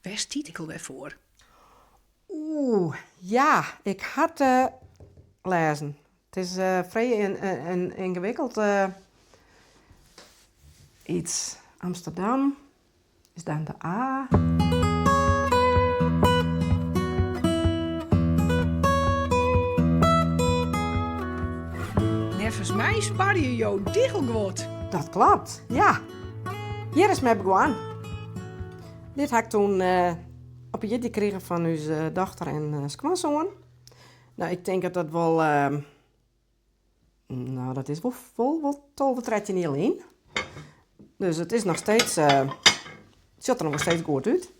Waar stiet ik alweer voor? Ja, ik had lezen. Het is vrij ingewikkeld iets. Amsterdam is dan de A. Nevens mij spaar je jouw diggelgeword. Dat klopt, ja. Hier is mij begonnen. Dit had ik toen op een jitje gekregen van onze dochter en schoonzoon. Nou, ik denk dat dat wel... nou, dat is wel 12, 13 jaar in. Dus het is nog steeds... het ziet er nog steeds goed uit.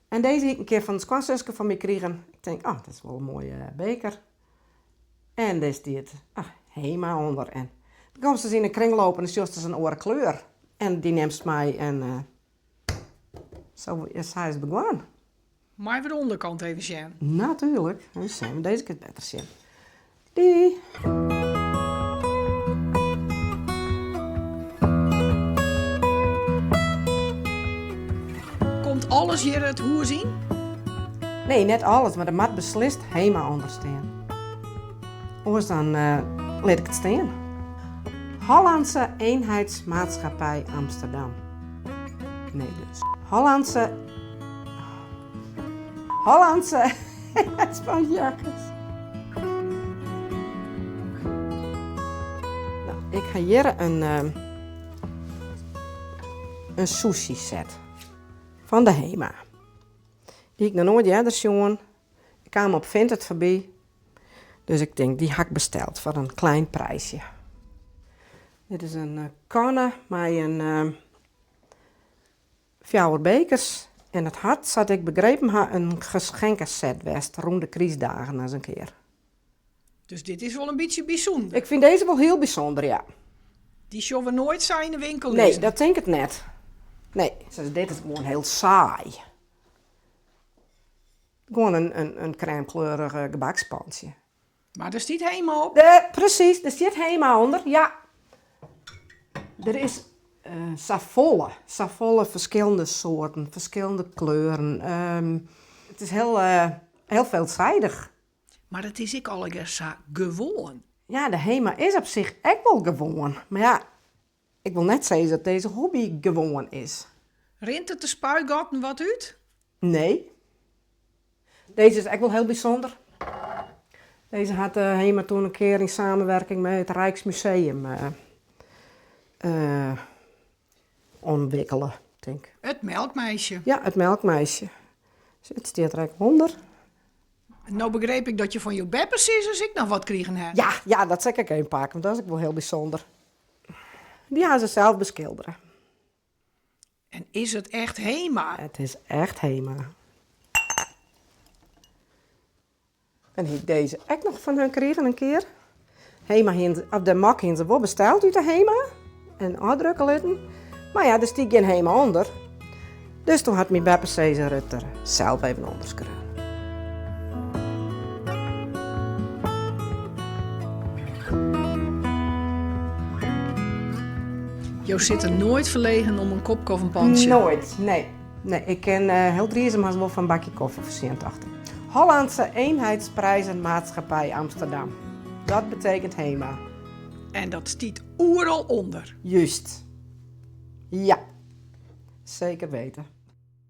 En deze heb ik een keer van de schoonzusje van mij gekregen. Ik denk, dat is wel een mooie beker. En deze die het Hema onder. En dan komt ze in een kring lopen en dan ziet ze een oren kleur. En die neemt mij en zo is hij begonnen. Maar weer de onderkant even zien. Natuurlijk. Dan zijn we deze keer beter zien. Die. Komt alles hier het hoe zien? Nee, net alles, maar de mat beslist Hema onderstaan. Anders dan laat ik het staan. Hollandse Eenheidsmaatschappij Amsterdam. Nee, dus. Hollandse Eenheidsmaatschappij. Nou, ik ga hier een sushi set van de Hema. Die ik nog nooit eerder gezien. Ik kwam op Vinted voorbij. Dus ik denk, die had ik besteld voor een klein prijsje. Dit is een kanne met een 4 bekers. En het had, zat ik begrepen, een geschenkenset west rond de kriesdagen eens een keer. Dus dit is wel een beetje bijzonder. Ik vind deze wel heel bijzonder, ja. Die zullen we nooit zijn in de winkel Nee, lezen. dat denk ik net. Nee, dus dit is gewoon heel saai. Gewoon een crèmekleurige gebaksponsje. Maar er stiet helemaal op. Precies, er zit Hema onder, ja. Er is Savolle, verschillende soorten, verschillende kleuren. Het is heel veelzijdig. Maar het is ik al eens gewoon. Ja, de Hema is op zich echt wel gewoon. Maar ja, ik wil net zeggen dat deze hobby gewoon is. Rint het de spuigatten wat uit? Nee. Deze is echt wel heel bijzonder. Deze had de Hema toen een keer in samenwerking met het Rijksmuseum ontwikkelen, denk ik. Het melkmeisje. Ja, het melkmeisje. Het staat er echt onder. Nou begreep ik dat je van je beppers is als ik nog wat kregen heb. Ja, dat zeg ik een pakken, want dat is ook wel heel bijzonder. Die gaan ze zelf beschilderen. En is het echt Hema? Het is echt Hema. En hier deze echt nog van hun gekregen een keer. Hema op de mak hebben ze wel besteld uit de Hema. En uitdrukken laten. Maar ja, er stiet geen Hema onder. Dus toen had mijn beppe Cesar het er zelf even onderschreven. Jo zit er nooit verlegen om een kop of een pansje. Nooit, nee. Ik ken heel drieënsem als wel van een bakje koffie voor 87. Hollandse Eenheidsprijzenmaatschappij Amsterdam. Dat betekent Hema. En dat stiet oeral onder. Juist. Ja, zeker weten.